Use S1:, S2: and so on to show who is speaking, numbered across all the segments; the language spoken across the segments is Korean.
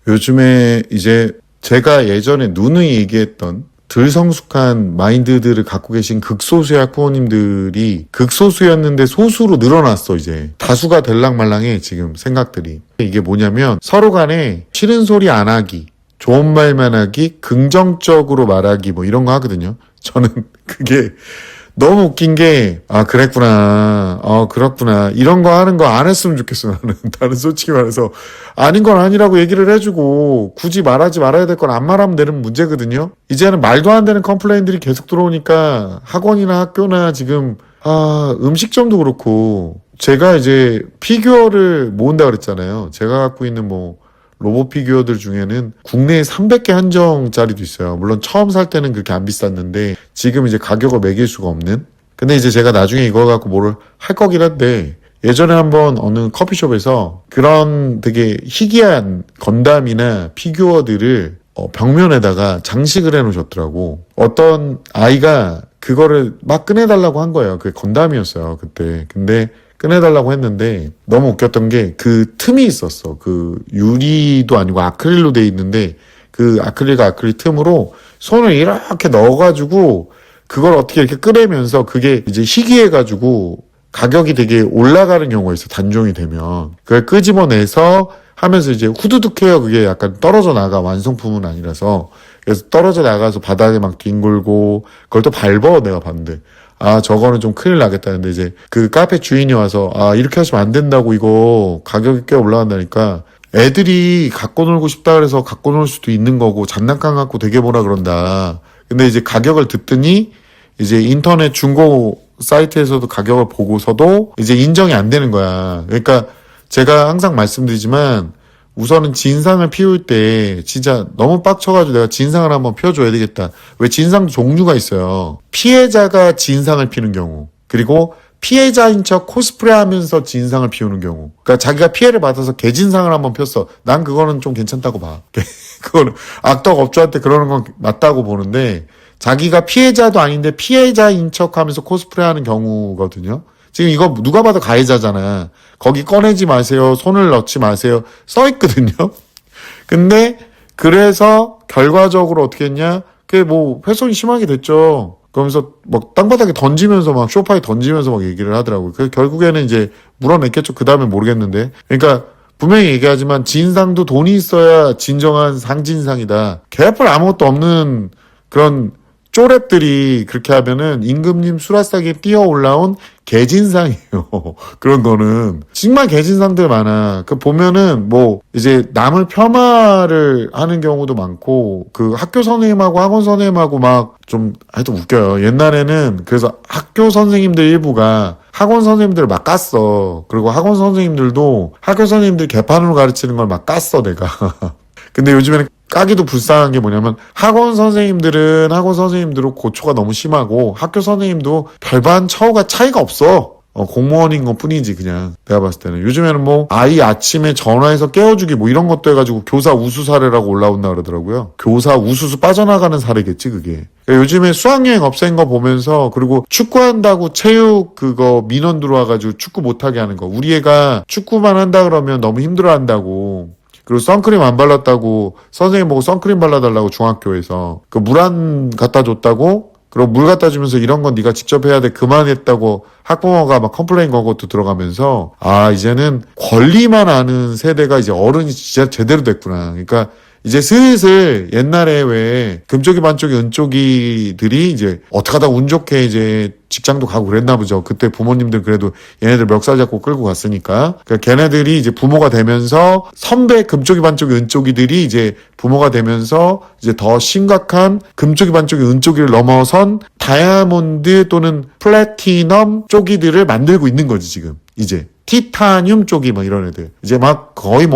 S1: 요즘에 이제 제가 예전에 누누이 얘기했던 들성숙한 마인드들을 갖고 계신 극소수의 학부모님들이 극소수였는데 소수로 늘어났어. 이제 다수가 될랑말랑해 지금 생각들이. 이게 뭐냐면 서로 간에 싫은 소리 안 하기, 좋은 말만 하기, 긍정적으로 말하기 뭐 이런 거 하거든요. 저는 그게 너무 웃긴 게, 아, 그랬구나. 그렇구나. 이런 거 하는 거 안 했으면 좋겠어, 나는. 나는 솔직히 말해서. 아닌 건 아니라고 얘기를 해주고, 굳이 말하지 말아야 될 건 안 말하면 되는 문제거든요. 이제는 말도 안 되는 컴플레인들이 계속 들어오니까, 학원이나 학교나 지금, 음식점도 그렇고, 제가 이제 피규어를 모은다 그랬잖아요. 제가 갖고 있는 로봇 피규어들 중에는 국내에 300개 한정짜리도 있어요. 물론 처음 살 때는 그렇게 안 비쌌는데 지금 이제 가격을 매길 수가 없는. 근데 이제 제가 나중에 이거 갖고 뭐를 할 거긴 한데 예전에 한번 어느 커피숍에서 그런 되게 희귀한 건담이나 피규어들을 벽면에다가 장식을 해놓으셨더라고. 어떤 아이가 그거를 막 꺼내달라고 한 거예요. 그게 건담이었어요, 그때. 근데 꺼내달라고 했는데 너무 웃겼던 게 그 틈이 있었어. 그 유리도 아니고 아크릴로 돼 있는데 그 아크릴 틈으로 손을 이렇게 넣어가지고 그걸 어떻게 이렇게 꺼내면서 그게 이제 희귀해가지고 가격이 되게 올라가는 경우가 있어. 단종이 되면. 그걸 끄집어내서 하면서 이제 후두둑해요. 그게 약간 떨어져 나가. 완성품은 아니라서. 그래서 떨어져 나가서 바닥에 막 뒹굴고 그걸 또 밟어 내가 봤는데. 저거는 좀 큰일 나겠다는데 이제 그 카페 주인이 와서 이렇게 하시면 안 된다고 이거 가격이 꽤 올라간다니까 애들이 갖고 놀고 싶다 그래서 갖고 놀 수도 있는 거고 장난감 갖고 되게 뭐라 그런다. 근데 이제 가격을 듣더니 이제 인터넷 중고 사이트에서도 가격을 보고서도 이제 인정이 안 되는 거야. 그러니까 제가 항상 말씀드리지만 우선은 진상을 피울 때 진짜 너무 빡쳐가지고 내가 진상을 한번 피워줘야 되겠다. 왜 진상도 종류가 있어요. 피해자가 진상을 피는 경우 그리고 피해자인 척 코스프레 하면서 진상을 피우는 경우. 그러니까 자기가 피해를 받아서 개진상을 한번 폈어. 난 그거는 좀 괜찮다고 봐. 그거는 악덕 업주한테 그러는 건 맞다고 보는데 자기가 피해자도 아닌데 피해자인 척 하면서 코스프레 하는 경우거든요. 지금 이거 누가 봐도 가해자잖아. 거기 꺼내지 마세요. 손을 넣지 마세요. 써 있거든요. 근데 그래서 결과적으로 어떻게 했냐? 그게 훼손이 심하게 됐죠. 그러면서 땅바닥에 던지면서 막 소파에 던지면서 막 얘기를 하더라고요. 그 결국에는 이제 물어냈겠죠. 그 다음에 모르겠는데. 그러니까 분명히 얘기하지만 진상도 돈이 있어야 진정한 상진상이다. 개뿔 아무것도 없는 그런 쪼랩들이 그렇게 하면은 임금님 수라상에 뛰어 올라온 개진상이에요. 그런 거는 정말 개진상들 많아. 그 보면은 이제 남을 폄하를 하는 경우도 많고 그 학교 선생님하고 학원 선생님하고 막 좀 하여튼 웃겨요. 옛날에는 그래서 학교 선생님들 일부가 학원 선생님들을 막 깠어. 그리고 학원 선생님들도 학교 선생님들 개판으로 가르치는 걸 막 깠어 내가. 근데 요즘에는 까기도 불쌍한 게 뭐냐면 학원 선생님들은 학원 선생님들로 고초가 너무 심하고 학교 선생님도 별반 처우가 차이가 없어. 공무원인 것 뿐이지 그냥 내가 봤을 때는. 요즘에는 아이 아침에 전화해서 깨워주기 이런 것도 해가지고 교사 우수 사례라고 올라온다 그러더라고요. 교사 우수수 빠져나가는 사례겠지 그게. 그러니까 요즘에 수학여행 없앤 거 보면서 그리고 축구한다고 체육 그거 민원 들어와가지고 축구 못하게 하는 거. 우리 애가 축구만 한다 그러면 너무 힘들어한다고. 그리고 선크림 안 발랐다고 선생님 보고 선크림 발라달라고 중학교에서 그 물 안 갖다 줬다고 그리고 물 갖다 주면서 이런 건 네가 직접 해야 돼 그만했다고 학부모가 막 컴플레인 건 것도 들어가면서 이제는 권리만 아는 세대가 이제 어른이 진짜 제대로 됐구나. 그러니까 이제 슬슬 옛날에 왜 금쪽이 반쪽이 은쪽이들이 이제 어떻게 하다 운 좋게 이제 직장도 가고 그랬나 보죠. 그때 부모님들 그래도 얘네들 멱살 잡고 끌고 갔으니까. 그러니까 걔네들이 이제 부모가 되면서 선배 금쪽이 반쪽이 은쪽이들이 이제 부모가 되면서 이제 더 심각한 금쪽이 반쪽이 은쪽이를 넘어선 다이아몬드 또는 플래티넘 쪽이들을 만들고 있는 거지 지금. 이제 티타늄 쪽이 이런 애들. 이제 막 거의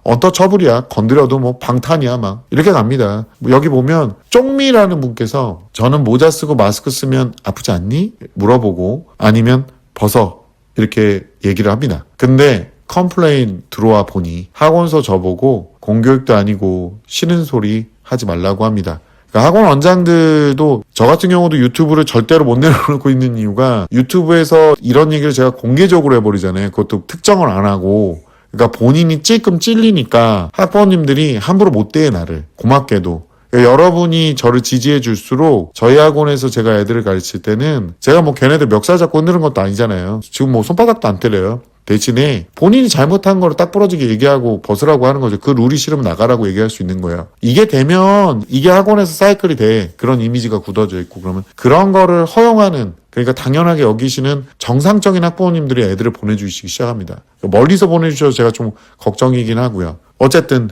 S1: 언터처블이야. 건드려도 방탄이야 막 이렇게 갑니다. 여기 보면 쪽미라는 분께서 저는 모자 쓰고 마스크 쓰면 아프지 않니? 물어보고 아니면 벗어 이렇게 얘기를 합니다. 근데 컴플레인 들어와 보니 학원서 저보고 공교육도 아니고 싫은 소리 하지 말라고 합니다. 그러니까 학원 원장들도 저 같은 경우도 유튜브를 절대로 못 내려놓고 있는 이유가 유튜브에서 이런 얘기를 제가 공개적으로 해버리잖아요. 그것도 특정을 안 하고 그러니까 본인이 찔끔 찔리니까 학부모님들이 함부로 못 대해 나를. 고맙게도. 그러니까 여러분이 저를 지지해 줄수록 저희 학원에서 제가 애들을 가르칠 때는 제가 뭐 걔네들 멱살 잡고 흔드는 것도 아니잖아요. 지금 뭐 손바닥도 안 때려요. 대신에 본인이 잘못한 거를 딱 부러지게 얘기하고 벗으라고 하는 거죠. 그 룰이 싫으면 나가라고 얘기할 수 있는 거예요. 이게 되면 이게 학원에서 사이클이 돼. 그런 이미지가 굳어져 있고 그러면 그런 거를 허용하는 그러니까 당연하게 여기시는 정상적인 학부모님들이 애들을 보내주시기 시작합니다. 멀리서 보내주셔서 제가 좀 걱정이긴 하고요. 어쨌든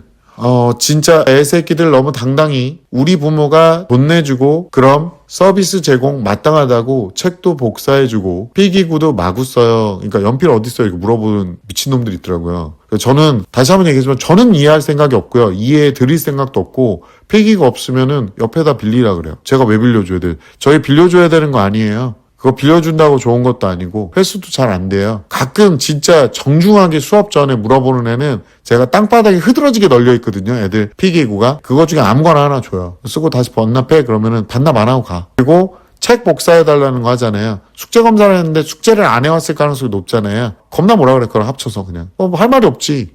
S1: 진짜 애새끼들 너무 당당히 우리 부모가 돈 내주고 그럼 서비스 제공 마땅하다고 책도 복사해주고 필기구도 마구 써요. 그러니까 연필 어디 있어요? 이렇게 물어보는 미친놈들이 있더라고요. 저는 다시 한번 얘기하지만 저는 이해할 생각이 없고요. 이해해 드릴 생각도 없고 필기가 없으면은 옆에다 빌리라 그래요. 제가 왜 빌려줘야 돼요? 저희 빌려줘야 되는 거 아니에요. 그거 빌려준다고 좋은 것도 아니고 회수도 잘 안 돼요. 가끔 진짜 정중하게 수업 전에 물어보는 애는 제가 땅바닥에 흐드러지게 널려 있거든요. 애들 필기구가. 그거 중에 아무거나 하나 줘요. 쓰고 다시 반납해 그러면은 반납 안 하고 가. 그리고 책 복사해달라는 거 하잖아요. 숙제 검사를 했는데 숙제를 안 해왔을 가능성이 높잖아요. 겁나 뭐라 그래 그걸 합쳐서 그냥. 할 말이 없지.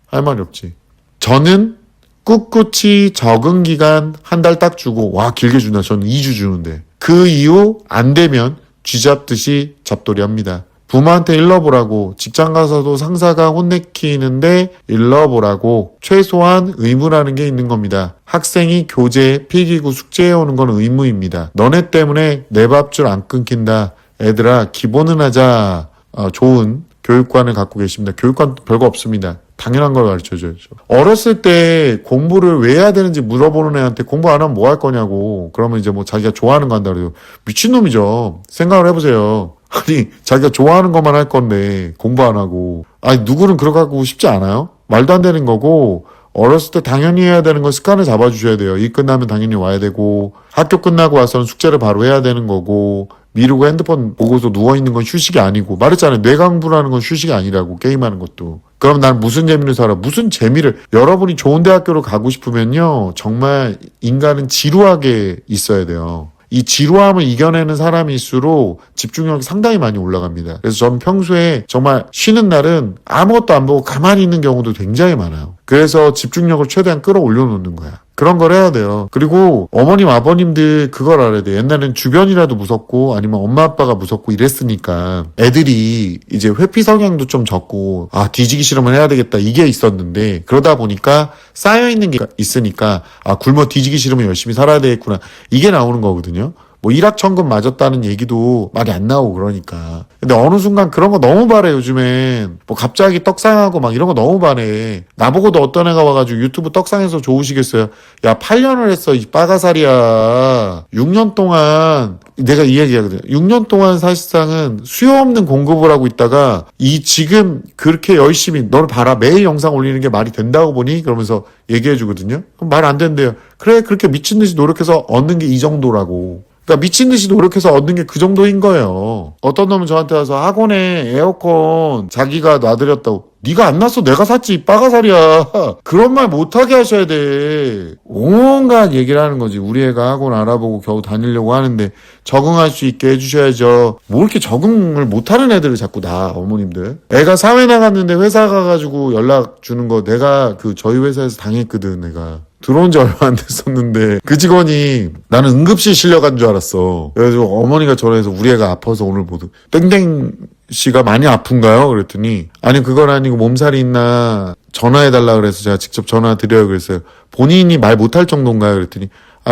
S1: 할 말이 없지. 저는 꿋꿋이 적응 기간 한 달 딱 주고 와 길게 준다. 저는 2주 주는데. 그 이후 안 되면 쥐잡듯이 잡돌이 합니다. 부모한테 일러보라고 직장 가서도 상사가 혼내키는데 일러보라고 최소한 의무라는 게 있는 겁니다. 학생이 교재, 필기구 숙제해오는 건 의무입니다. 너네 때문에 내 밥줄 안 끊긴다. 애들아 기본은 하자. 좋은 교육관을 갖고 계십니다. 교육관 별거 없습니다. 당연한 걸 가르쳐줘야죠. 어렸을 때 공부를 왜 해야 되는지 물어보는 애한테 공부 안 하면 뭐 할 거냐고. 그러면 이제 뭐 자기가 좋아하는 거 한다 그래요. 미친놈이죠. 생각을 해보세요. 아니 자기가 좋아하는 것만 할 건데 공부 안 하고. 아니 누구는 그렇게 하고 싶지 않아요? 말도 안 되는 거고 어렸을 때 당연히 해야 되는 건 습관을 잡아주셔야 돼요. 일 끝나면 당연히 와야 되고 학교 끝나고 와서는 숙제를 바로 해야 되는 거고 미루고 핸드폰 보고서 누워있는 건 휴식이 아니고 말했잖아요. 뇌강부라는 건 휴식이 아니라고 게임하는 것도. 그럼 난 무슨 재미를 살아? 무슨 재미를 여러분이 좋은 대학교를 가고 싶으면요. 정말 인간은 지루하게 있어야 돼요. 이 지루함을 이겨내는 사람일수록 집중력이 상당히 많이 올라갑니다. 그래서 저는 평소에 정말 쉬는 날은 아무것도 안 보고 가만히 있는 경우도 굉장히 많아요. 그래서 집중력을 최대한 끌어올려 놓는 거야. 그런 걸 해야 돼요. 그리고 어머님 아버님들 그걸 알아야 돼. 옛날엔 주변이라도 무섭고 아니면 엄마 아빠가 무섭고 이랬으니까 애들이 이제 회피 성향도 좀 적고 뒤지기 싫으면 해야 되겠다 이게 있었는데 그러다 보니까 쌓여있는 게 있으니까 굶어 뒤지기 싫으면 열심히 살아야 되겠구나 이게 나오는 거거든요. 뭐 일확천금 맞았다는 얘기도 말이 안 나오고 그러니까. 근데 어느 순간 그런 거 너무 바래 요즘엔. 뭐 갑자기 떡상하고 막 이런 거 너무 바래. 나보고도 어떤 애가 와가지고 유튜브 떡상해서 좋으시겠어요. 야 8년을 했어 이 빠가살이야. 6년 동안 내가 이 얘기하거든. 6년 동안 사실상은 수요 없는 공급을 하고 있다가 이 지금 그렇게 열심히 너를 봐라 매일 영상 올리는 게 말이 된다고 보니 그러면서 얘기해 주거든요. 그럼 말 안 된대요. 그래 그렇게 미친 듯이 노력해서 얻는 게 이 정도라고. 그러니까 미친 듯이 노력해서 얻는 게 그 정도인 거예요. 어떤 놈은 저한테 와서 학원에 에어컨 자기가 놔드렸다고. 네가 안 놨어 내가 샀지 빠가살이야. 그런 말 못하게 하셔야 돼. 온갖 얘기를 하는 거지. 우리 애가 학원 알아보고 겨우 다니려고 하는데 적응할 수 있게 해주셔야죠. 뭐 이렇게 적응을 못하는 애들을 자꾸 어머님들. 애가 사회 나갔는데 회사 가가지고 연락 주는 거 내가 저희 회사에서 당했거든. 내가 들어온 지 얼마 안 됐었는데 그 직원이 나는 응급실 실려간 줄 알았어. 그래가지고 어머니가 전화해서 우리 애가 아파서 오늘 보도 땡땡 씨가 많이 아픈가요? 그랬더니 아니 그건 아니고 몸살이 있나 전화해달라 그래서 제가 직접 전화 드려요 그랬어요. 본인이 말 못할 정도인가요? 그랬더니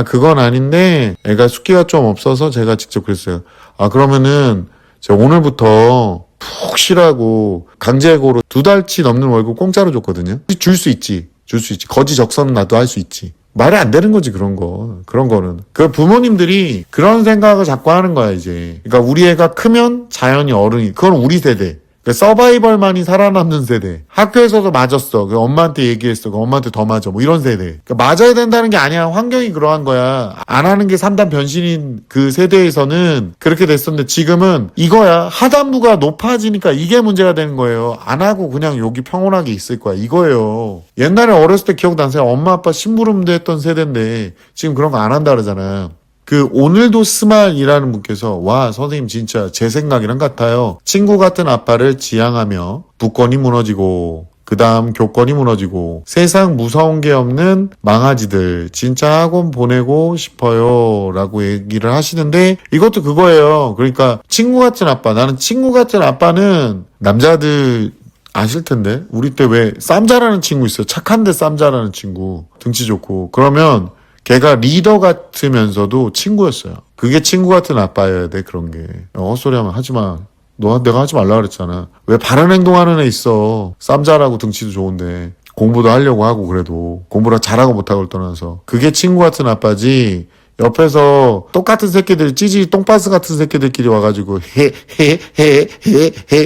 S1: 그건 아닌데 애가 숫기가 좀 없어서 제가 직접 그랬어요. 그러면은 제가 오늘부터 푹 쉬라고 강제해고로 2달치 넘는 월급 공짜로 줬거든요. 줄 수 있지. 거지 적선은 나도 할 수 있지. 말이 안 되는 거지 그런 거는. 그 부모님들이 그런 생각을 자꾸 하는 거야 이제. 그러니까 우리 애가 크면 자연히 어른이. 그건 우리 세대. 그러니까 서바이벌만이 살아남는 세대. 학교에서도 맞았어. 그 엄마한테 얘기했어. 그 엄마한테 더 맞아. 뭐 이런 세대. 그러니까 맞아야 된다는 게 아니야. 환경이 그러한 거야. 안 하는 게 3단 변신인 그 세대에서는 그렇게 됐었는데 지금은 이거야. 하단부가 높아지니까 이게 문제가 되는 거예요. 안 하고 그냥 여기 평온하게 있을 거야. 이거예요. 옛날에 어렸을 때 기억나세요? 엄마 아빠 심부름도 했던 세대인데 지금 그런 거 안 한다 그러잖아요. 오늘도 스말이라는 분께서 와 선생님 진짜 제 생각이랑 같아요. 친구 같은 아빠를 지향하며 부권이 무너지고 그 다음 교권이 무너지고 세상 무서운 게 없는 망아지들 진짜 학원 보내고 싶어요 라고 얘기를 하시는데 이것도 그거예요. 그러니까 친구 같은 아빠, 나는 친구 같은 아빠는 남자들 아실 텐데 우리 때 왜 쌈자라는 친구 있어요. 착한데 쌈자라는 친구 등치 좋고 그러면 걔가 리더 같으면서도 친구였어요. 그게 친구 같은 아빠여야 돼. 그런 게 헛소리하면 하지마. 내가 하지 말라 그랬잖아. 왜 바른 행동하는 애 있어. 쌈자라고 등치도 좋은데 공부도 하려고 하고 그래도 공부를 잘하고 못하고를 떠나서 그게 친구 같은 아빠지. 옆에서 똑같은 새끼들 찌지 똥바스 같은 새끼들끼리 와가지고 해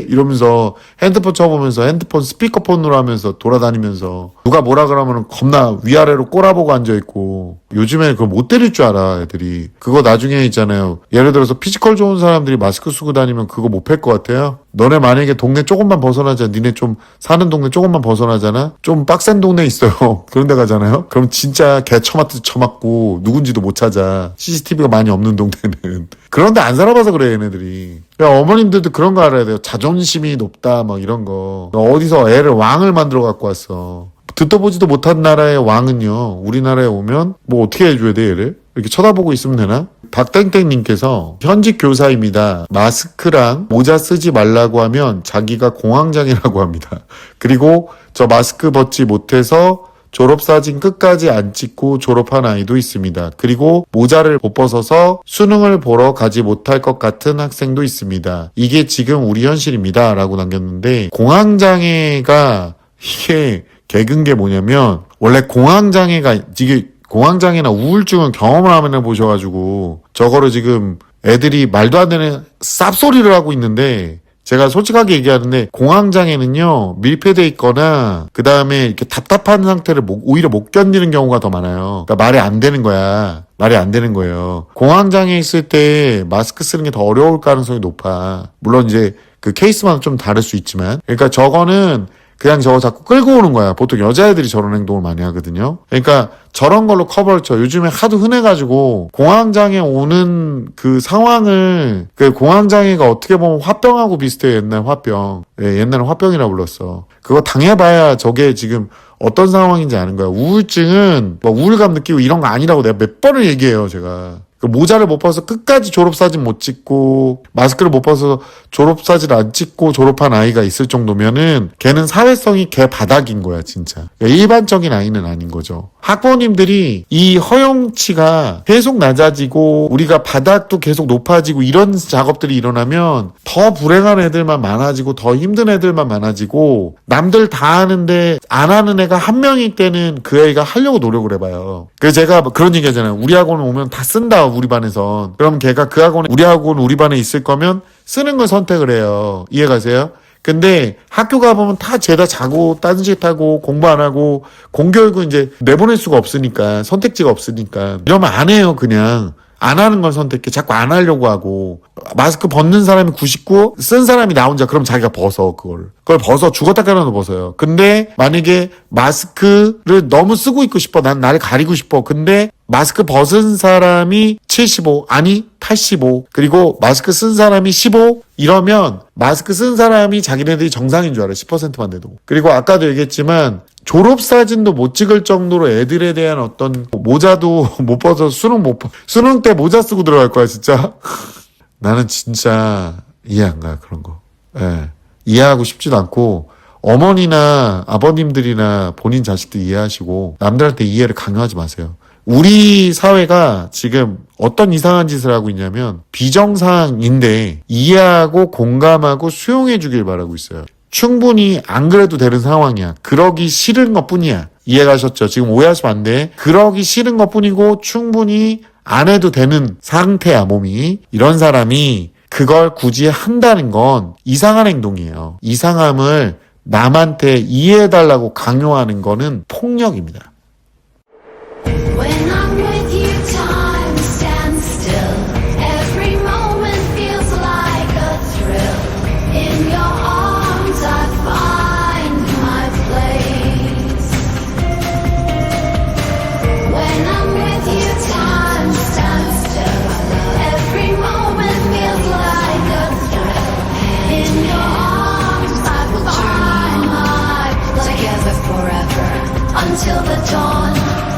S1: 이러면서 핸드폰 쳐보면서 핸드폰 스피커폰으로 하면서 돌아다니면서 누가 뭐라 그러면 겁나 위아래로 꼬라보고 앉아있고 요즘에 그걸 못 때릴 줄 알아 애들이. 그거 나중에 있잖아요. 예를 들어서 피지컬 좋은 사람들이 마스크 쓰고 다니면 그거 못 팰 것 같아요. 너네 만약에 동네 조금만 벗어나자. 니네 좀 사는 동네 조금만 벗어나잖아. 좀 빡센 동네 있어요. 그런 데 가잖아요. 그럼 진짜 개 처맞듯 처맞고 누군지도 못 찾아. CCTV가 많이 없는 동네는. 그런데 안 살아봐서 그래 얘네들이. 그러니까 어머님들도 그런 거 알아야 돼요. 자존심이 높다 막 이런 거. 어디서 애를 왕을 만들어 갖고 왔어. 듣도 보지도 못한 나라의 왕은요. 우리나라에 오면 뭐 어떻게 해줘야 돼 얘를? 이렇게 쳐다보고 있으면 되나? 박땡땡님께서 현직 교사입니다. 마스크랑 모자 쓰지 말라고 하면 자기가 공황장애라고 합니다. 그리고 저 마스크 벗지 못해서 졸업사진 끝까지 안 찍고 졸업한 아이도 있습니다. 그리고 모자를 못 벗어서 수능을 보러 가지 못할 것 같은 학생도 있습니다. 이게 지금 우리 현실입니다. 라고 남겼는데 공황장애가 이게 개근 게 뭐냐면 원래 공황장애가 이게 공황장애나 우울증은 경험을 하면 보셔가지고 저거를 지금 애들이 말도 안 되는 쌉소리를 하고 있는데 제가 솔직하게 얘기하는데 공황장애는요 밀폐돼 있거나 그 다음에 이렇게 답답한 상태를 오히려 못 견디는 경우가 더 많아요. 그러니까 말이 안 되는 거야. 말이 안 되는 거예요. 공황장애 있을 때 마스크 쓰는 게 더 어려울 가능성이 높아. 물론 이제 그 케이스마다 좀 다를 수 있지만 그러니까 저거는 그냥 저거 자꾸 끌고 오는 거야. 보통 여자애들이 저런 행동을 많이 하거든요. 그러니까 저런 걸로 커버를 쳐. 요즘에 하도 흔해가지고 공황장애 오는 그 상황을 그 공황장애가 어떻게 보면 화병하고 비슷해요. 옛날 화병. 예, 옛날에 화병이라고 불렀어. 그거 당해봐야 저게 지금 어떤 상황인지 아는 거야. 우울증은 뭐 우울감 느끼고 이런 거 아니라고 내가 몇 번을 얘기해요. 제가. 모자를 못 벗어서 끝까지 졸업사진 못 찍고 마스크를 못 벗어서 졸업사진 안 찍고 졸업한 아이가 있을 정도면은 걔는 사회성이 개 바닥인 거야 진짜. 그러니까 일반적인 아이는 아닌 거죠. 학부모님들이 이 허용치가 계속 낮아지고 우리가 바닥도 계속 높아지고 이런 작업들이 일어나면 더 불행한 애들만 많아지고 더 힘든 애들만 많아지고 남들 다 하는데 안 하는 애가 한 명일 때는 그 애가 하려고 노력을 해봐요. 그래서 제가 그런 얘기 하잖아요. 우리 학원 오면 다 쓴다. 우리 반에선. 그럼 걔가 그 학원에 우리 학원 우리 반에 있을 거면 쓰는 걸 선택을 해요. 이해가세요? 근데 학교 가보면 다 죄다 자고 딴짓하고 공부 안 하고 공교육은 이제 내보낼 수가 없으니까 선택지가 없으니까 이러면 안 해요. 그냥 안 하는 걸 선택해. 자꾸 안 하려고 하고 마스크 벗는 사람이 99 쓴 사람이 나 혼자. 그럼 자기가 벗어. 그걸 벗어. 죽었다 깨어나도 벗어요. 근데 만약에 마스크를 너무 쓰고 있고 싶어. 난 나를 가리고 싶어. 근데 마스크 벗은 사람이 75 아니 85 그리고 마스크 쓴 사람이 15 이러면 마스크 쓴 사람이 자기네들이 정상인 줄 알아. 10%만 돼도. 그리고 아까도 얘기했지만 졸업사진도 못 찍을 정도로 애들에 대한 어떤 모자도 못 벗어서 수능 때 모자 쓰고 들어갈 거야 진짜. 나는 진짜 이해 안 가요 그런 거. 예. 이해하고 싶지도 않고 어머니나 아버님들이나 본인 자식들 이해하시고 남들한테 이해를 강요하지 마세요. 우리 사회가 지금 어떤 이상한 짓을 하고 있냐면 비정상인데 이해하고 공감하고 수용해 주길 바라고 있어요. 충분히 안 그래도 되는 상황이야. 그러기 싫은 것뿐이야. 이해가셨죠? 지금 오해하시면 안 돼. 그러기 싫은 것뿐이고 충분히 안 해도 되는 상태야 몸이. 이런 사람이 그걸 굳이 한다는 건 이상한 행동이에요. 이상함을 남한테 이해해달라고 강요하는 거는 폭력입니다.
S2: When I'm with you, time stands still. Every moment feels like a thrill. In your arms, I find my place. When I'm with you, time stands still. Every moment feels like a thrill. In your arms, I find my place. until the dawn.